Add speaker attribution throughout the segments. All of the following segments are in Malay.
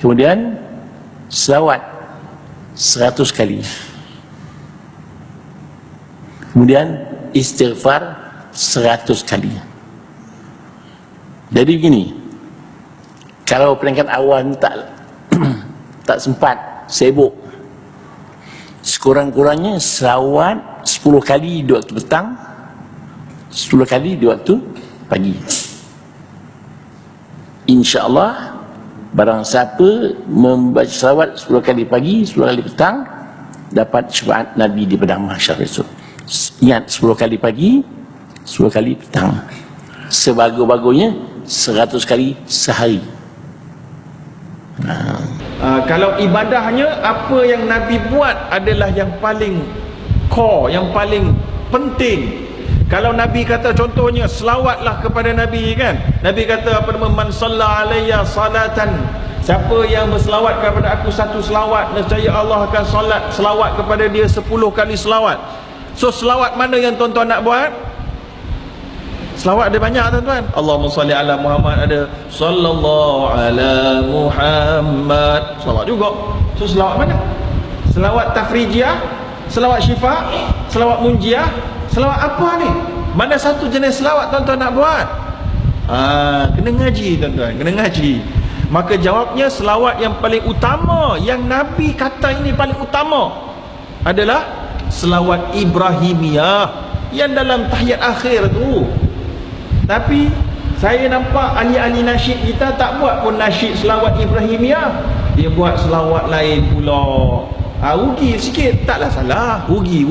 Speaker 1: Kemudian selawat 100 kali. Kemudian istighfar 100 kali. Jadi begini, kalau peringkat awal tak sempat, sibuk, sekurang-kurangnya selawat 10 kali di waktu petang, 10 kali di waktu pagi. InsyaAllah barang siapa membaca selawat 10 kali pagi, 10 kali petang, dapat syafaat Nabi di padang mahsyar esok. Ingat, 10 kali pagi, 10 kali petang. Sebagus-bagusnya 100 kali sehari.
Speaker 2: Kalau ibadahnya, apa yang Nabi buat adalah yang paling core, yang paling penting. Kalau Nabi kata, contohnya selawatlah kepada Nabi, kan, Nabi kata apa nama, man salla alayya salatan, siapa yang berselawat kepada aku satu selawat, nescaya Allah akan selawat kepada dia 10 kali selawat. So selawat mana yang tuan-tuan nak buat? Selawat ada banyak, tuan-tuan. Allahumma salli ala Muhammad, ada sallallahu ala Muhammad, selawat juga. So selawat mana? Selawat tafrijiyah, selawat syifa, selawat munjiah, selawat apa ni? Mana satu jenis selawat tuan-tuan nak buat? Kena ngaji, tuan-tuan, kena ngaji. Maka jawabnya, selawat yang paling utama, yang Nabi kata ini paling utama, adalah selawat Ibrahimiyah yang dalam tahiyat akhir tu. Tapi saya nampak ahli-ahli nasyid kita tak buat pun nasyid selawat Ibrahimiyah, dia buat selawat lain pula. Rugi sikit, taklah salah, rugi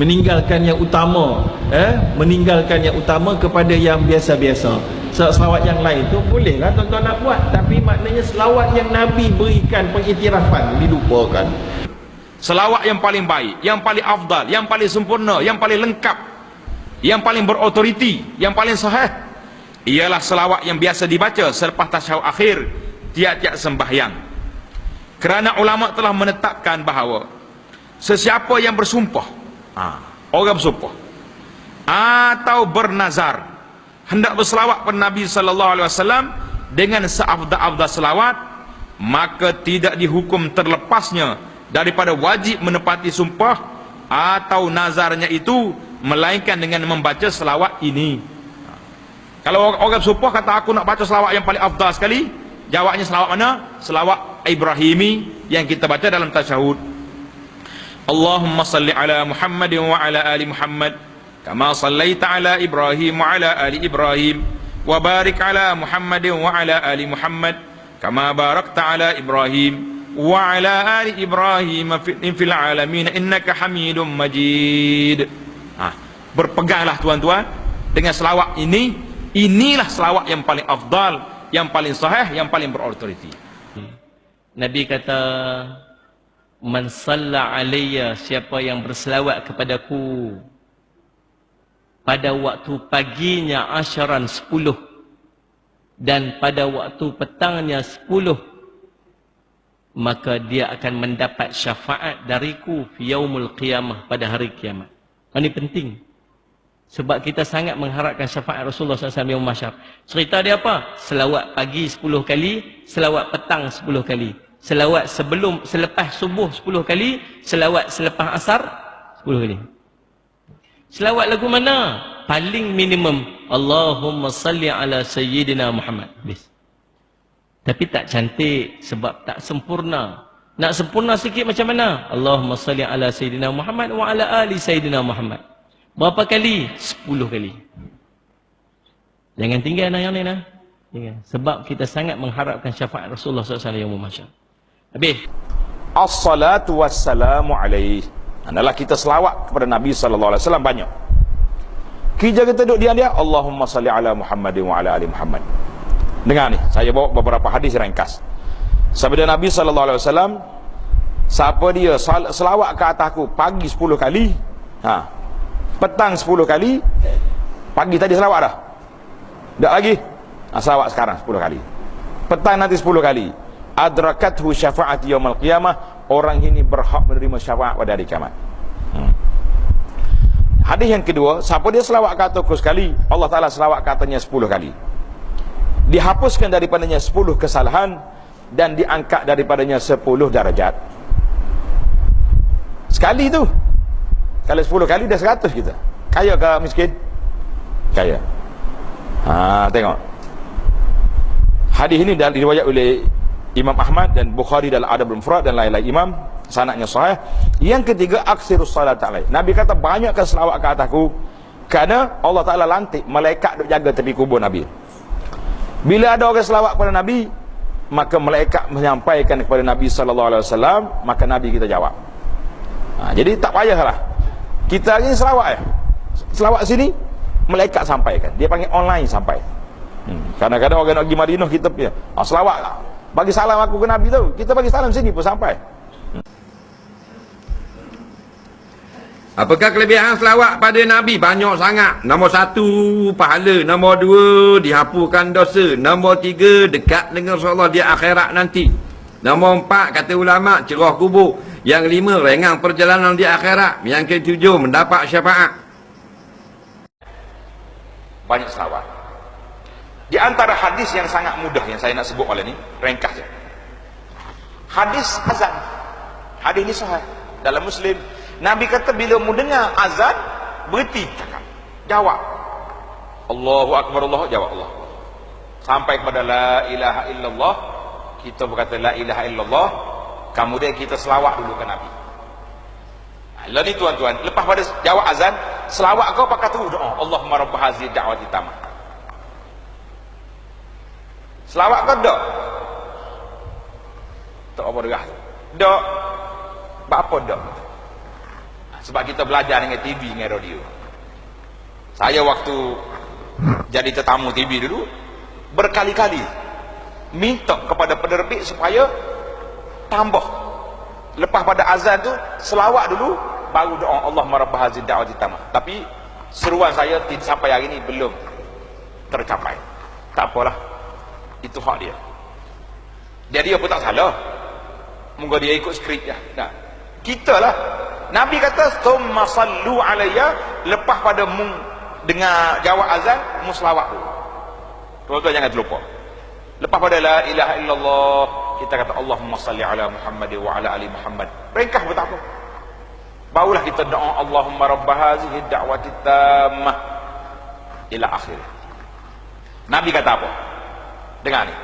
Speaker 2: meninggalkan yang utama, meninggalkan yang utama kepada yang biasa-biasa. Selawat yang lain tu bolehlah tuan-tuan nak buat, tapi maknanya selawat yang Nabi berikan pengiktirafan dilupakan.
Speaker 3: Selawat yang paling baik, yang paling afdal, yang paling sempurna, yang paling lengkap, yang paling berautoriti, yang paling sahih, ialah selawat yang biasa dibaca selepas tasyahud akhir tiap-tiap sembahyang. Kerana ulama telah menetapkan bahawa sesiapa yang bersumpah, orang bersumpah atau bernazar hendak berselawat kepada Nabi sallallahu alaihi wasallam dengan seafdal-afdal selawat, maka tidak dihukum terlepasnya daripada wajib menepati sumpah atau nazarnya itu, melainkan dengan membaca selawat ini. Kalau orang bersumpah kata aku nak baca selawat yang paling afdal sekali, jawabnya selawat mana? Selawat Ibrahimi yang kita baca dalam tasyahud. Allahumma salli ala Muhammad wa ala ali Muhammad kama sallaita ala Ibrahim wa ala ali Ibrahim, wa barik ala Muhammad wa ala ali Muhammad kama barakta ala Ibrahim wa ala ali Ibrahim fil alamin innaka Hamidum Majid. Berpeganglah tuan-tuan dengan selawat ini. Inilah selawat yang paling afdal, yang paling sahih, yang paling berautoriti.
Speaker 4: Nabi kata, man salla alayya, siapa yang berselawat kepadaku pada waktu paginya 10 dan pada waktu petangnya 10, maka dia akan mendapat syafaat dariku fi yaumul qiyamah, pada hari kiamat. Ini penting. Sebab kita sangat mengharapkan syafaat Rasulullah SAW yang mahsyar. Cerita dia apa? Selawat pagi 10 kali, selawat petang 10 kali, selawat selepas subuh 10 kali, selawat selepas asar 10 kali. Selawat lagu mana? Paling minimum Allahumma salli ala Sayyidina Muhammad. Habis. Tapi tak cantik sebab tak sempurna. Nak sempurna sikit macam mana? Allahumma salli ala Sayyidina Muhammad wa ala ali Sayyidina Muhammad. Berapa kali? 10 kali. Jangan tinggal yang ni. Sebab kita sangat mengharapkan syafaat Rasulullah SAW yang mahsyar. Habis.
Speaker 3: As-salatu wassalamu alaihi. Adalah kita selawat kepada Nabi sallallahu alaihi wasallam banyak. Kita duduk diam dia, Allahumma salli ala Muhammad wa ala ali Muhammad. Dengar ni, saya bawa beberapa hadis ringkas. Sabda Nabi sallallahu alaihi wasallam, siapa dia selawat ke atasku pagi 10 kali, petang 10 kali, pagi tadi selawat dah. Tak lagi. Selawat sekarang 10 kali. Petang nanti 10 kali. Adrakathu syafa'ati yaumil qiyamah, orang ini berhak menerima syafaat pada hari kiamat. Hadis yang kedua, siapa dia selawat ke atasku sekali, Allah Taala selawat katanya 10 kali. Dihapuskan daripadanya 10 kesalahan dan diangkat daripadanya 10 darajat. Sekali tu. Kalau 10 kali dah 100 kita. Kaya ke miskin? Kaya. Tengok. Hadis ini diriwayat oleh Imam Ahmad dan Bukhari dalam Adabul Mufrad dan lain-lain imam, sanadnya sahih. Yang ketiga, aksirus salat alaihi. Nabi kata banyakkan selawat ke atasku, kerana Allah Taala lantik malaikat duk jaga tepi kubur Nabi. Bila ada orang selawat kepada Nabi, maka malaikat menyampaikan kepada Nabi sallallahu alaihi wasallam, maka Nabi kita jawab. Jadi tak payahlah. Kita hari ni selawat selawat sini, malaikat sampaikan. Dia panggil online sampai. Kadang-kadang orang nak pergi Madinah, kita punya selawat lah, bagi salam aku ke Nabi tu, kita bagi salam sini pun sampai.
Speaker 5: Apakah kelebihan selawat pada Nabi? Banyak sangat. Nombor 1, pahala. Nombor 2, dihapuskan dosa. Nombor 3, dekat dengan Allah di akhirat nanti. Nombor 4, kata ulama, cerah kubur. Yang 5, ringan perjalanan di akhirat. Yang ke-7, mendapat syafaat.
Speaker 3: Banyak selawat. Di antara hadis yang sangat mudah yang saya nak sebut oleh ni, ringkas je. Hadis azan. Hadis ni sahih dalam Muslim. Nabi kata bila mu dengar azan, berhenti cakap. Jawab. Allahu Akbar, Allah, jawab Allah. Sampai kepada la ilaha illallah, kita berkata la ilaha illallah, kemudian kita selawat dulu ke Nabi. Lalu ni tuan-tuan, lepas pada jawab azan, selawat kau pakai terus doa. Allahumma rabb hazihi da'wati tammah. Selawat kau dak? Tak apa derah. Dak. Apa dak? Sebab kita belajar dengan TV, dengan radio. Saya waktu jadi tetamu TV dulu, berkali-kali minta kepada penerbit supaya tambah. Lepas pada azan tu, selawat dulu, baru doa Allahumma rabb hazihi da'wati tammah. Tapi seruan saya sampai hari ini belum tercapai. Tak apalah. Itu hak dia. Jadi apa tak salah. Moga dia ikut skrip je. Nah, kita lah. Nabi kata, "Tsumma sallu alayya", lepas pada mu dengar jawab azan, mu selawat dulu. Tuan-tuan jangan terlupa. Lepas pada la ilaha illallah, kita kata Allahumma salli ala Muhammad wa ala ali Muhammad. Ringkas betul apa? Barulah kita doa Allahumma rabb hazihi da'wati tammah ila akhir. Nabi kata apa? Dengar ni.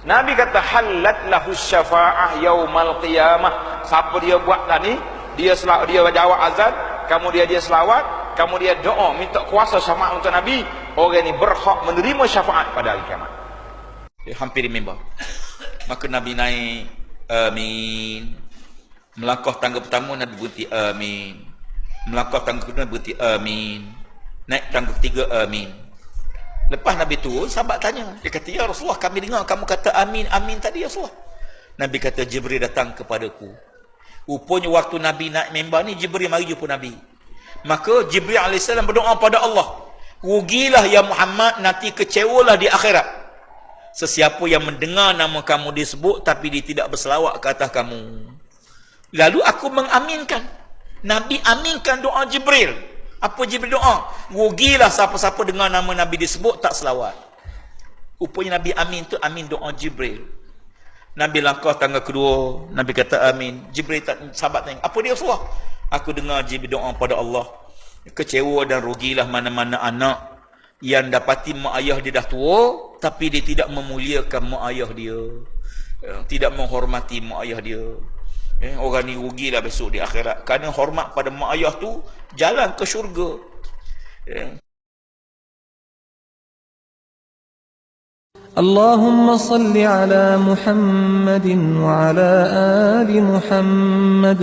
Speaker 3: Nabi kata halat lahu syafa'ah yaumal qiyamah. Siapa dia buat tadi, dia jawab azan, kemudian dia selawat, kemudian doa minta kuasa syafaat untuk Nabi, orang ni berhak menerima syafaat pada hari kiamat. Dia hampir di mimbar. Maka Nabi naik, amin. Melangkah tangga pertama, Nabi berhenti, amin. Melangkah tangga kedua, Nabi berhenti, amin. Naik tangga ketiga, amin. Lepas Nabi turun, sahabat tanya. Dia kata, ya Rasulullah, kami dengar kamu kata amin, amin tadi ya Rasulullah. Nabi kata, Jibril datang kepadaku. Rupanya waktu Nabi naik mimbar ni, Jibril mari jumpa Nabi. Maka Jibril AS berdoa pada Allah. Rugilah ya Muhammad, nanti kecewalah di akhirat. Sesiapa yang mendengar nama kamu disebut, tapi dia tidak berselawat ke atas kamu. Lalu aku mengaminkan. Nabi aminkan doa Jibril. Apa Jibril doa? Rugilah siapa-siapa dengar nama Nabi disebut tak selawat. Rupanya Nabi amin tu amin doa Jibril. Nabi langkah tangga kedua, Nabi kata amin. Jibril tak, sahabat tanya, apa dia Rasulullah? Aku dengar Jibril doa pada Allah. Kecewa dan rugilah mana-mana anak yang dapati mak ayah dia dah tua, tapi dia tidak memuliakan mak ayah dia, tidak menghormati mak ayah dia. Orang ni rugilah besok di akhirat. Kerana hormat pada mak ayah tu jalan ke syurga.
Speaker 6: Allahumma salli ala Muhammadin wa ala ali Muhammad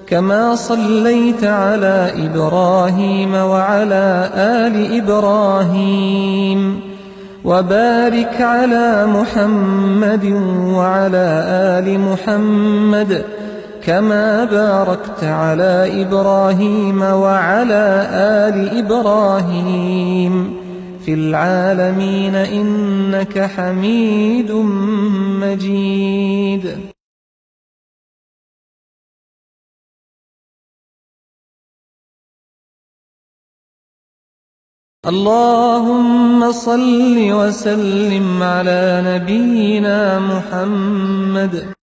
Speaker 6: kama sallaita ala Ibrahim wa ala ali Ibrahim وبارك على محمد وعلى آل محمد كما باركت على إبراهيم وعلى آل إبراهيم في العالمين إنك حميد مجيد. اللهم صل وسلم على نبينا محمد.